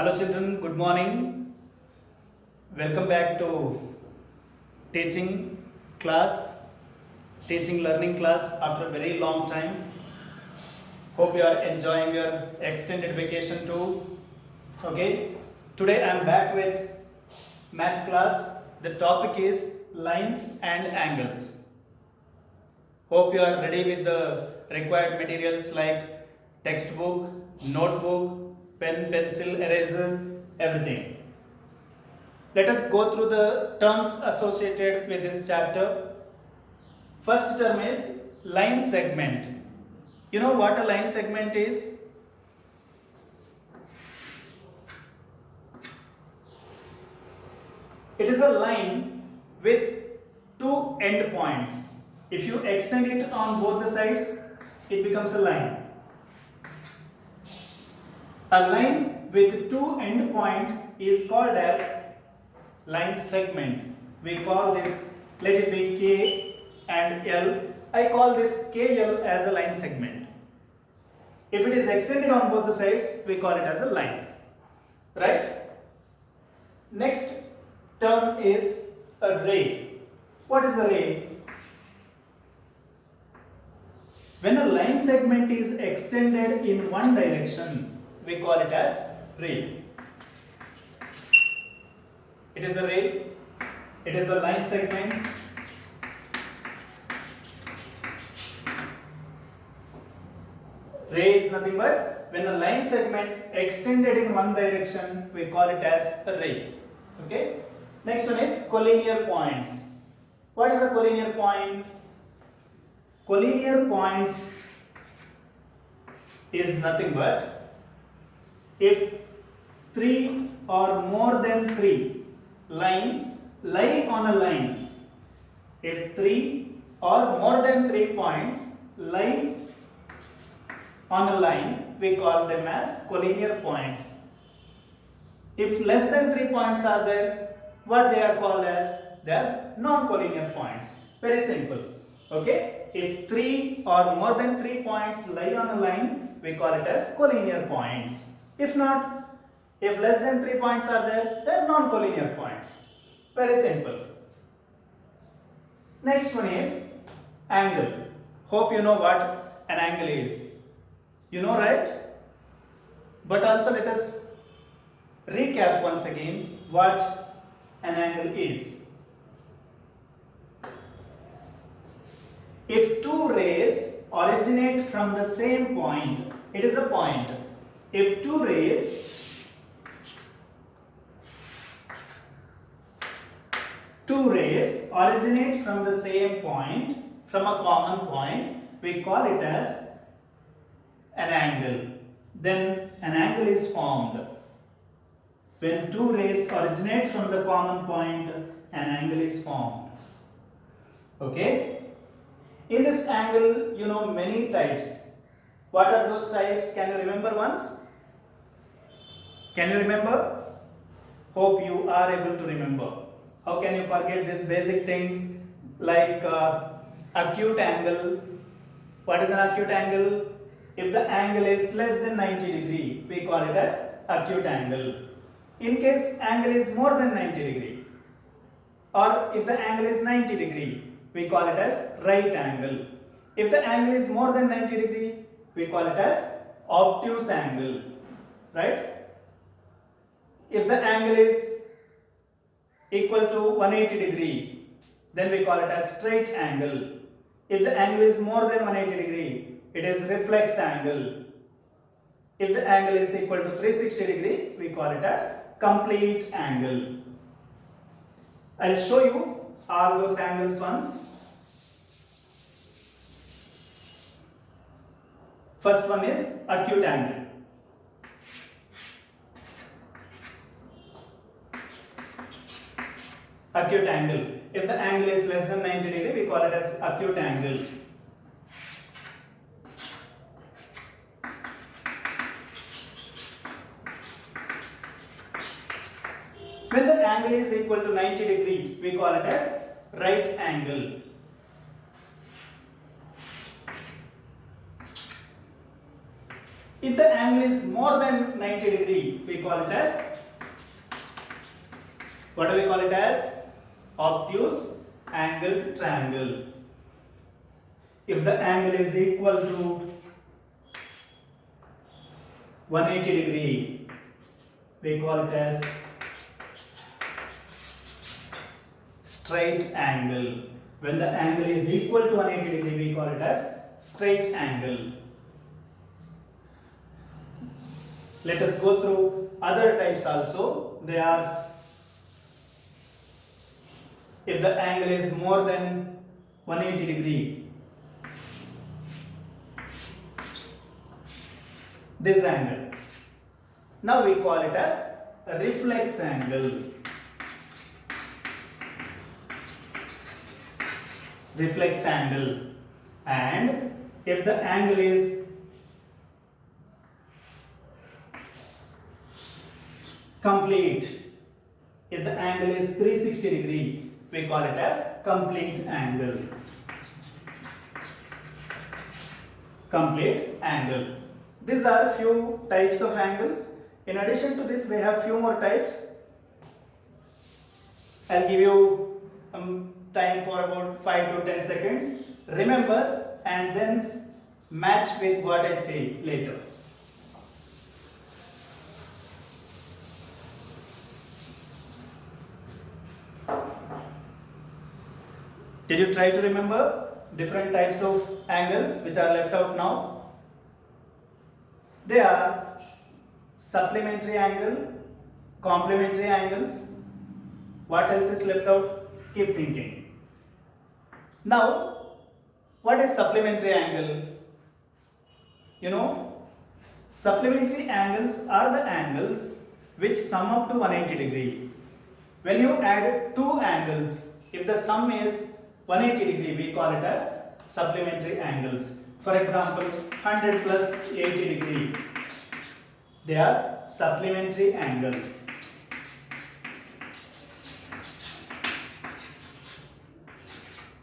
Hello children, good morning. Welcome back to teaching class, teaching learning class after a very long time. Hope you are enjoying your extended vacation too. Okay, today I am back with math class. The topic is lines and angles. Hope you are ready with the required materials like textbook, notebook, pen, pencil, eraser, everything. Let us go through the terms associated with this chapter. First term is line segment. You know what a line segment is? It is a line with two end points. If you extend it on both the sides, it becomes a line. A line with two end points is called as line segment. We call this, let it be K and L. I call this KL as a line segment. If it is extended on both the sides, we call it as a line. Right? Next term is a ray. What is a ray? When a line segment is extended in one direction, we call it as ray. It is a ray. It is a line segment. Ray is nothing but when a line segment extended in one direction, we call it as a ray. Okay. Next one is collinear points. What is a collinear point? Collinear points is nothing but if three or more than three lines lie on a line. If three or more than 3 points lie on a line, we call them as collinear points. If less than 3 points are there, what they are called as? They are non-collinear points. Very simple. Okay? If 3 or more than 3 points lie on a line, we call it as collinear points. If not, if less than 3 points are there, they are non-collinear points. Very simple. Next one is angle. Hope you know what an angle is. You know, right? But also let us recap once again what an angle is. If two rays originate from the same point, it is a point. If two rays originate from the same point, from a common point, we call it as an angle. Then an angle is formed. When two rays originate from the common point, an angle is formed. Okay? In this angle, you know many types. What are those types? Can you remember once? Can you remember? Hope you are able to remember. How can you forget these basic things like acute angle? What is an acute angle? If the angle is less than 90 degree, we call it as acute angle. In case angle is more than 90 degree, or if the angle is 90 degree, we call it as right angle. If the angle is more than 90 degree, we call it as obtuse angle. Right? If the angle is equal to 180 degree, then we call it as straight angle. If the angle is more than 180 degree, it is reflex angle. If the angle is equal to 360 degree, we call it as complete angle. I'll show you all those angles once. First one is acute angle. Acute angle. If the angle is less than 90 degree, we call it as acute angle. When the angle is equal to 90 degree, we call it as right angle. If the angle is more than 90 degree, we we call it as, what do we call it as? Obtuse angled triangle. If the angle is equal to 180 degree, we call it as straight angle. When the angle is equal to 180 degree, we call it as straight angle. Let us go through other types also. They are, if the angle is more than 180 degree, this angle, now we call it as a reflex angle. Reflex angle. And if the angle is complete, if the angle is 360 degree, we call it as complete angle. Complete angle. These are few types of angles. In addition to this, we have few more types. I'll give you time for about 5 to 10 seconds. Remember and then match with what I say later. Did you try to remember different types of angles which are left out now? They are supplementary angle, complementary angles. What else is left out? Keep thinking. Now, what is supplementary angle? You know, supplementary angles are the angles which sum up to 180 degree. When you add two angles, if the sum is 180 degree, we call it as supplementary angles. For example, 100 plus 80 degree. They are supplementary angles.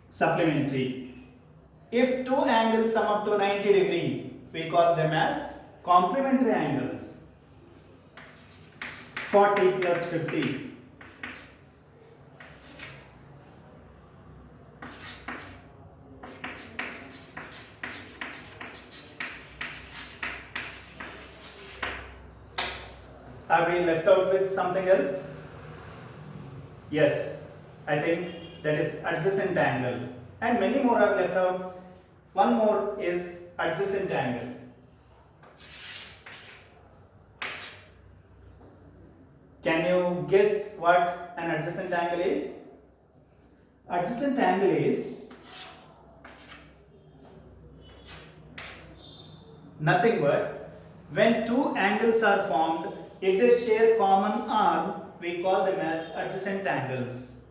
Supplementary. If two angles sum up to 90 degree, we call them as complementary angles. 40 plus 50. Are we left out with something else? Yes, I think that is adjacent angle. And many more are left out. One more is adjacent angle. Can you guess what an adjacent angle is? Adjacent angle is nothing but when two angles are formed, if they share common arm, we call them as adjacent angles.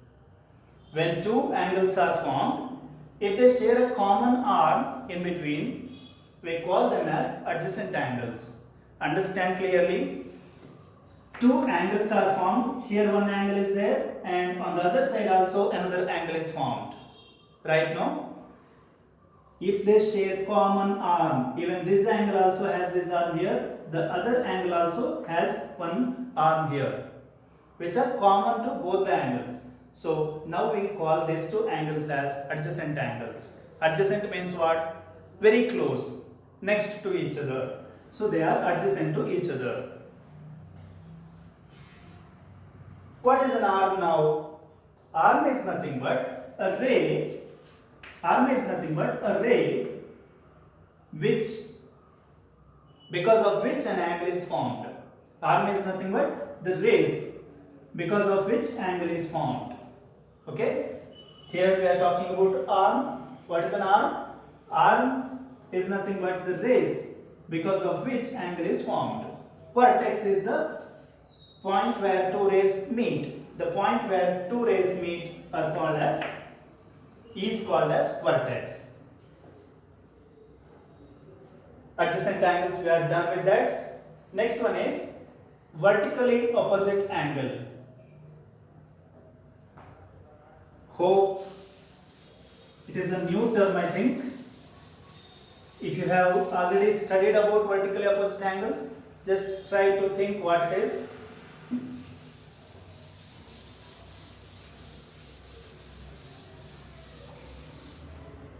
When two angles are formed, if they share a common arm in between, we call them as adjacent angles. Understand clearly? Two angles are formed. Here one angle is there, and on the other side also another angle is formed. Right now? If they share common arm, even this angle also has this arm here, the other angle also has one arm here, which are common to both the angles. So now we call these two angles as adjacent angles. Adjacent means what? Very close, next to each other. So they are adjacent to each other. What is an arm now? Arm is nothing but a ray. Arm is nothing but a ray which, because of which an angle is formed. Arm is nothing but the rays because of which angle is formed. Okay? Here we are talking about arm. What is an arm? Arm is nothing but the rays because of which angle is formed. Vertex is the point where two rays meet. The point where two rays meet are called as, is called as vertex. Adjacent angles, we are done with that. Next one is vertically opposite angle. Hope it is a new term, I think. If you have already studied about vertically opposite angles, Just try to think what it is.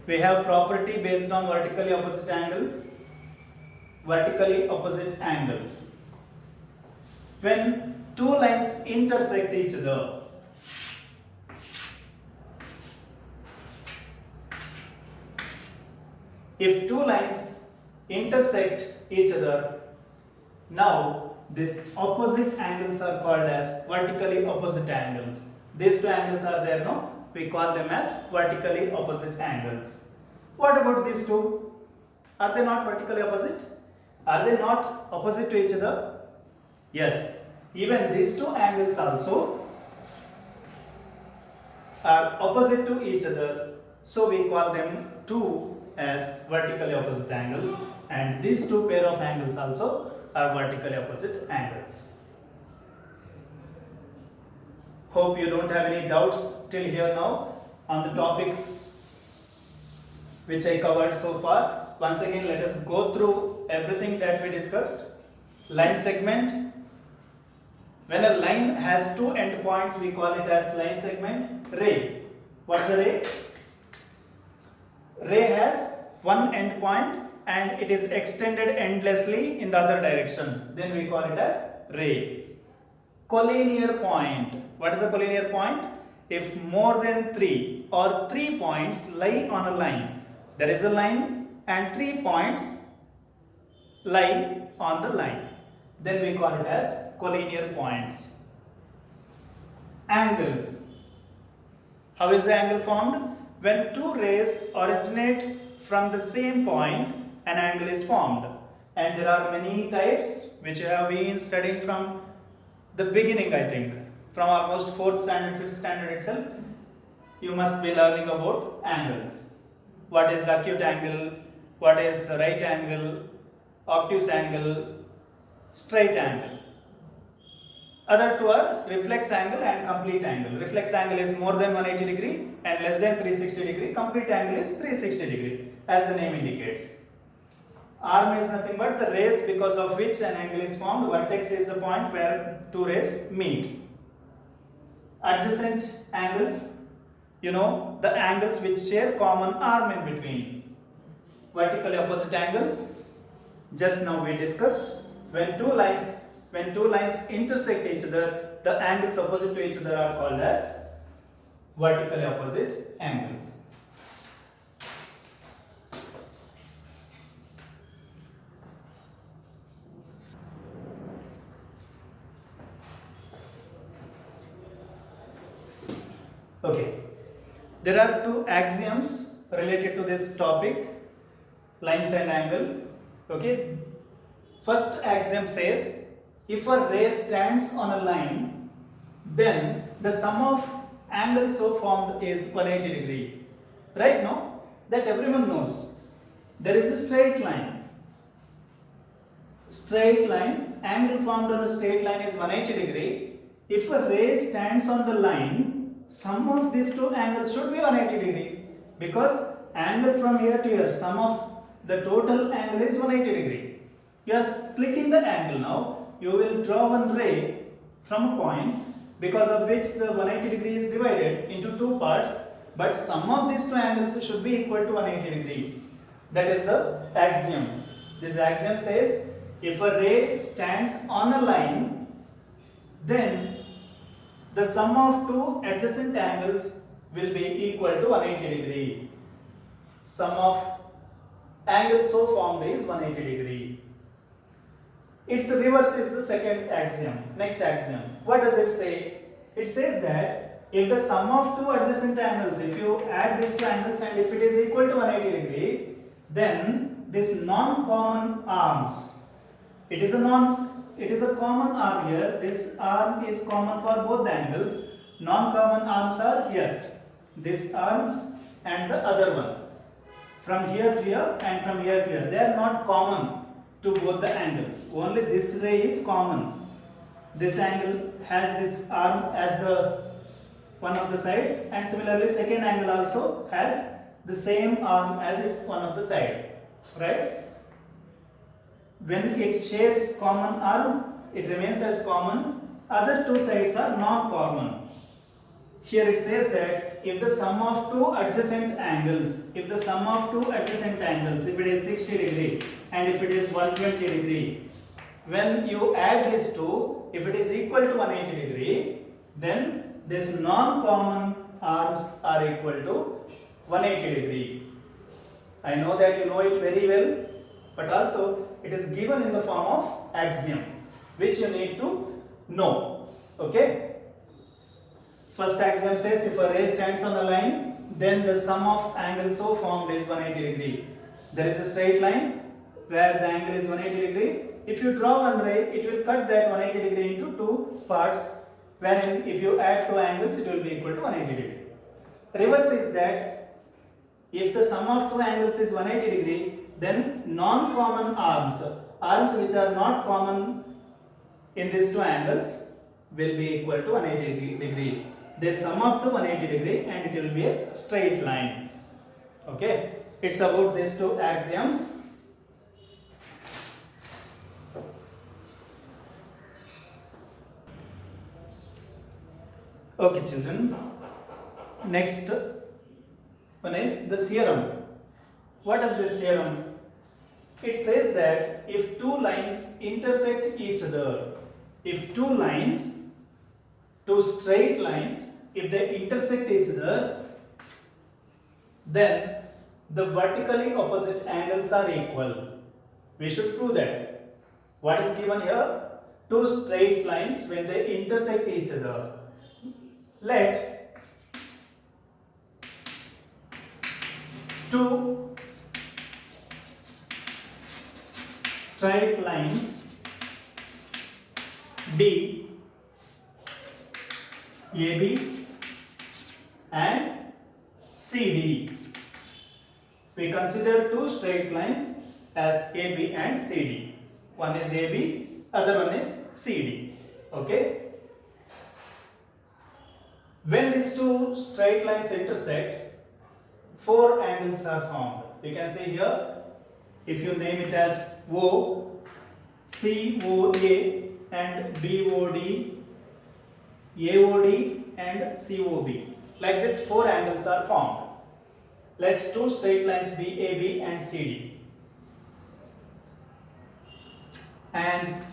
We have property based on vertically opposite angles. Vertically opposite angles. When two lines intersect each other, if two lines intersect each other, now these opposite angles are called as vertically opposite angles. These two angles are there, no? We call them as vertically opposite angles. What about these two? Are they not vertically opposite? Are they not opposite to each other? Yes. Even these two angles also are opposite to each other. So we call them two as vertically opposite angles, and these two pair of angles also are vertically opposite angles. Hope you don't have any doubts till here now on the topics which I covered so far. Once again, let us go through everything that we discussed. Line segment. When a line has two endpoints, we call it as line segment. Ray. What's a ray? Ray has one endpoint and it is extended endlessly in the other direction. Then we call it as ray. Collinear point. What is a collinear point? If more than 3 or 3 points lie on a line. There is a line and 3 points lie on the line. Then we call it as collinear points. Angles. How is the angle formed? When two rays originate from the same point, an angle is formed. And there are many types which you have been studying from the beginning, I think. From almost 4th standard, 5th standard itself, you must be learning about angles. What is acute angle? What is right angle? Obtuse angle? Straight angle. Other two are reflex angle and complete angle. Reflex angle is more than 180 degree and less than 360 degree. Complete angle is 360 degree, as the name indicates. Arm is nothing but the rays because of which an angle is formed. Vertex is the point where two rays meet. Adjacent angles, you know, the angles which share common arm in between. Vertically opposite angles, just now we discussed. When two lines intersect each other, the angles opposite to each other are called as vertically opposite angles. Okay, there are two axioms related to this topic, lines and angle. Okay, first axiom says, if a ray stands on a line, then the sum of angles so formed is 180 degree. Right now, that everyone knows. There is a straight line. Straight line, angle formed on a straight line is 180 degree. If a ray stands on the line, sum of these two angles should be 180 degree, because angle from here to here, sum of the total angle is 180 degree. You are splitting the angle now. You will draw one ray from a point because of which the 180 degree is divided into two parts, but sum of these two angles should be equal to 180 degree. That is the axiom. This axiom says, if a ray stands on a line, then the sum of two adjacent angles will be equal to 180 degree. Sum of angles so formed is 180 degree. Its reverse is the second axiom. Next axiom. What does it say? It says that if the sum of two adjacent angles, if you add these two angles and if it is equal to 180 degree, then this non-common arms, it is a common arm here. This arm is common for both the angles. Non-common arms are here. This arm and the other one. From here to here and from here to here. They are not common to both the angles. Only this ray is common. This angle has this arm as the one of the sides, and similarly second angle also has the same arm as its one of the side. Right? when it shares common arm, it remains as common. Other two sides are non-common. Here it says that if the sum of two adjacent angles, if it is 60 degree and if it is 120 degree, when you add these two, if it is equal to 180 degree, then this non-common arms are equal to 180 degree. I know that you know it very well, but also it is given in the form of axiom, which you need to know. Okay? First axiom says if a ray stands on a line, then the sum of angles so formed is 180 degree. There is a straight line where the angle is 180 degree. If you draw one ray, it will cut that 180 degree into two parts, wherein if you add two angles, it will be equal to 180 degree. Reverse is that if the sum of two angles is 180 degree, then non-common arms which are not common in these two angles, will be equal to 180 degree. They sum up to 180 degree and it will be a straight line. Okay, it's about these two axioms. Okay, children. Next one is the theorem. What is this theorem? It says that if two lines intersect each other, if two straight lines, if they intersect each other, then the vertically opposite angles are equal. We should prove that. What is given here? Two straight lines, when they intersect each other, let two straight lines be AB and CD. We consider two straight lines as AB and CD. One is AB, other one is CD. Okay? When these two straight lines intersect, four angles are formed. You can see here, if you name it as O, COA and BOD, AOD and COB. Like this, four angles are formed. Let two straight lines be AB and CD. And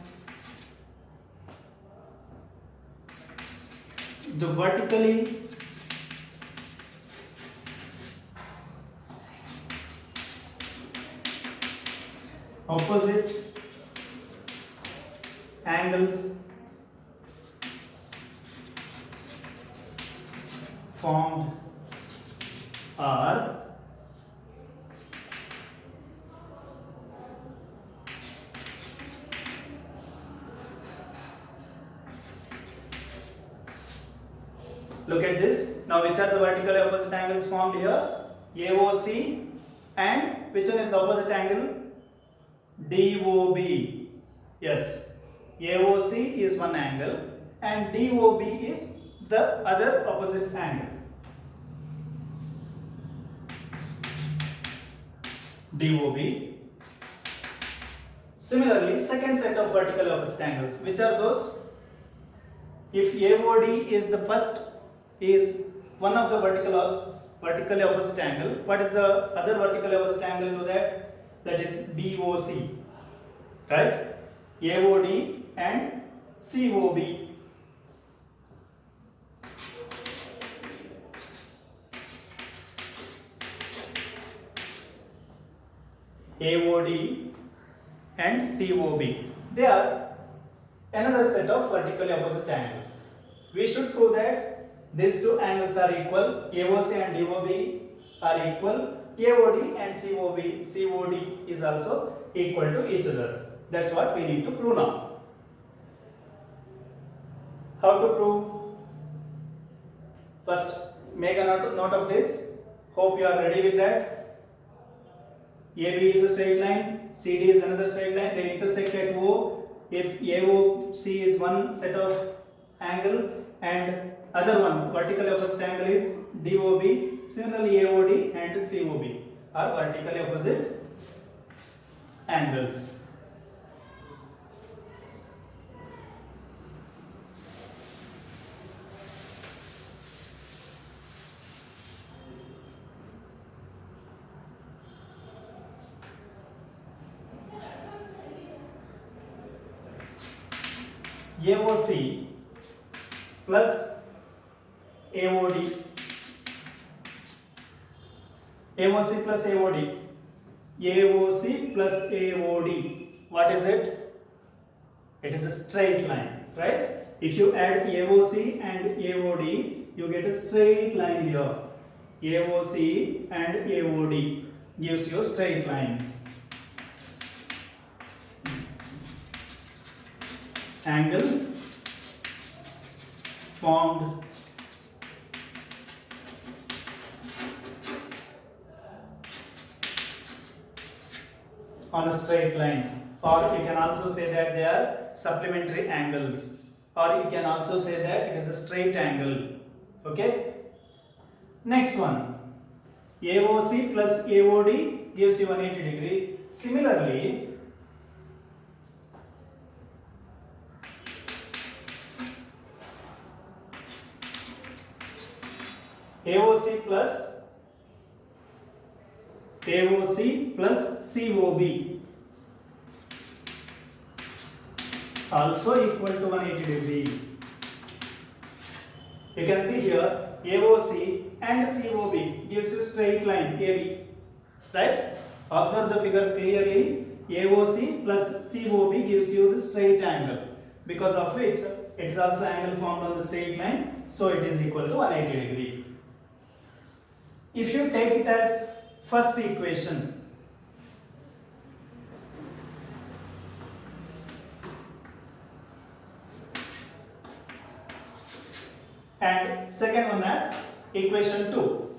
the vertically opposite angles formed are look at this. Now which are the vertically opposite angles formed here? AOC, and which one is the opposite angle? DOB. Yes, AOC is one angle and DOB is the other opposite angle. DOB. Similarly, second set of vertical opposite angles. Which are those? If AOD is the first, is one of the vertically opposite angle, what is the other vertically opposite angle to that? That is BOC, right? AOD and COB. AOD and COB. They are another set of vertically opposite angles. We should prove that these two angles are equal. AOC and DOB are equal. AOD and COD is also equal to each other. That's what we need to prove now. How to prove? First, make a note of this. Hope you are ready with that. AB is a straight line, CD is another straight line. They intersect at O. If AOC is one set of angle and other one vertical opposite angle is DOB. Similarly, AOD and COB are vertically opposite angles. AOC plus AOD. AOC plus AOD. AOC plus AOD. What is it? It is a straight line, right? If you add AOC and AOD, you get a straight line here. AOC and AOD gives you a straight line. Angle formed on a straight line, or you can also say that they are supplementary angles, or you can also say that it is a straight angle. Okay. Next one, AOC plus AOD gives you 180 degree. Similarly, AOC plus COB also equal to 180 degree. You can see here AOC and COB gives you straight line AB, right? Observe the figure clearly. AOC plus COB gives you the straight angle, because of which it is also angle formed on the straight line, so it is equal to 180 degree. If you take it as first equation, and second one as equation 2,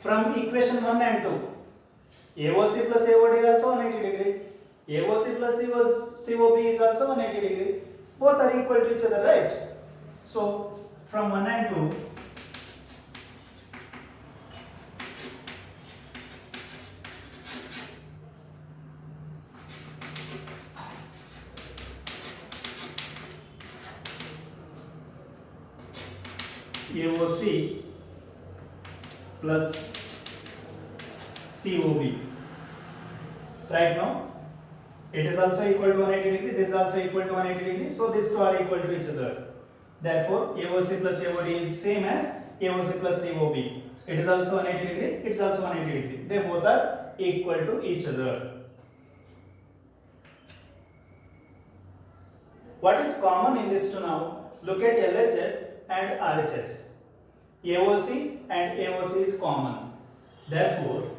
from equation 1 and 2, AOC plus AOD is also 180 degree, AOC plus COB is also 180 degree, both are equal to each other, right? So from 1 and 2, AOC plus COB. Right now, it is also equal to 180 degree, this is also equal to 180 degree, so these two are equal to each other. Therefore, AOC plus AOD is same as AOC plus COB. It is also 180 degree, it is also 180 degree. They both are equal to each other. What is common in this two now? Look at LHS and RHS. AOC and AOC is common. Therefore,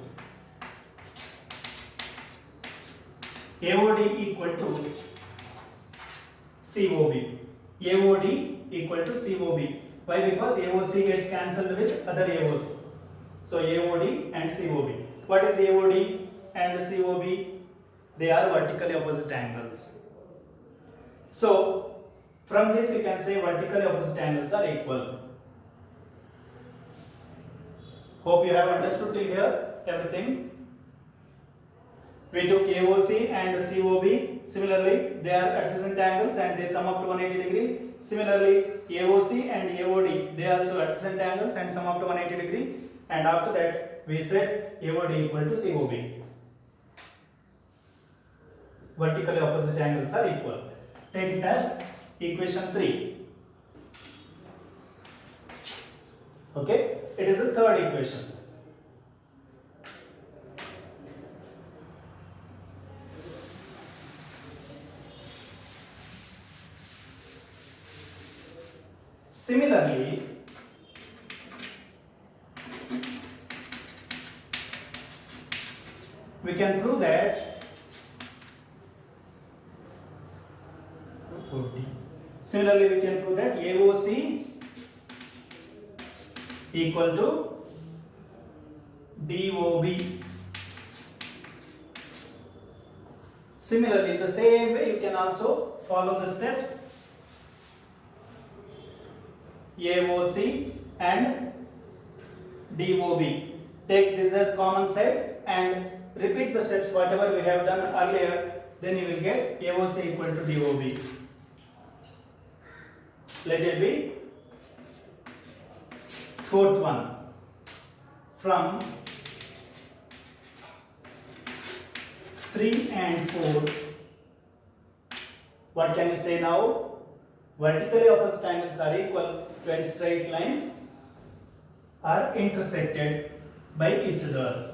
AOD equal to COB. AOD equal to COB. Why? Because AOC gets cancelled with other AOC. So AOD and COB. What is AOD and COB? They are vertically opposite angles. So from this you can say vertically opposite angles are equal. Hope you have understood till here everything. We took AOC and COB. Similarly, they are adjacent angles and they sum up to 180 degree. Similarly, AOC and AOD, they are also adjacent angles and sum up to 180 degree. And after that, we said AOD equal to COB. Vertically opposite angles are equal. Take it as equation 3. Okay, it is the third equation. Similarly, we can prove that AOC equal to DOB. Similarly, in the same way, you can also follow the steps. AOC and DOB. Take this as common side and repeat the steps whatever we have done earlier, then you will get AOC equal to DOB. Let it be fourth one. From 3 and 4, What can we say now? Vertically opposite angles are equal when straight lines are intersected by each other.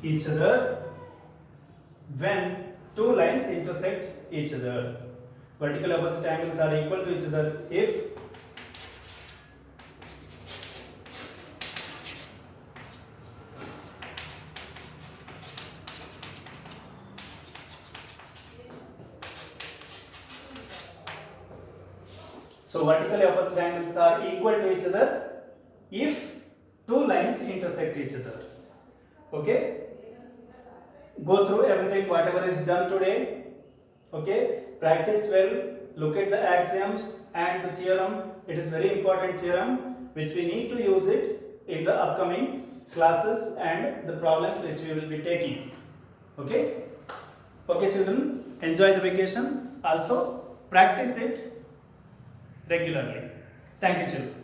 Each other when two lines intersect each other. Vertical opposite angles are equal to each other if vertically opposite angles are equal to each other if two lines intersect each other. Okay? Go through everything, whatever is done today. Okay? Practice well. Look at the axioms and the theorem. It is very important theorem which we need to use it in the upcoming classes and the problems which we will be taking. Okay? Okay, children, enjoy the vacation. Also, practice it regularly. Thank you, children.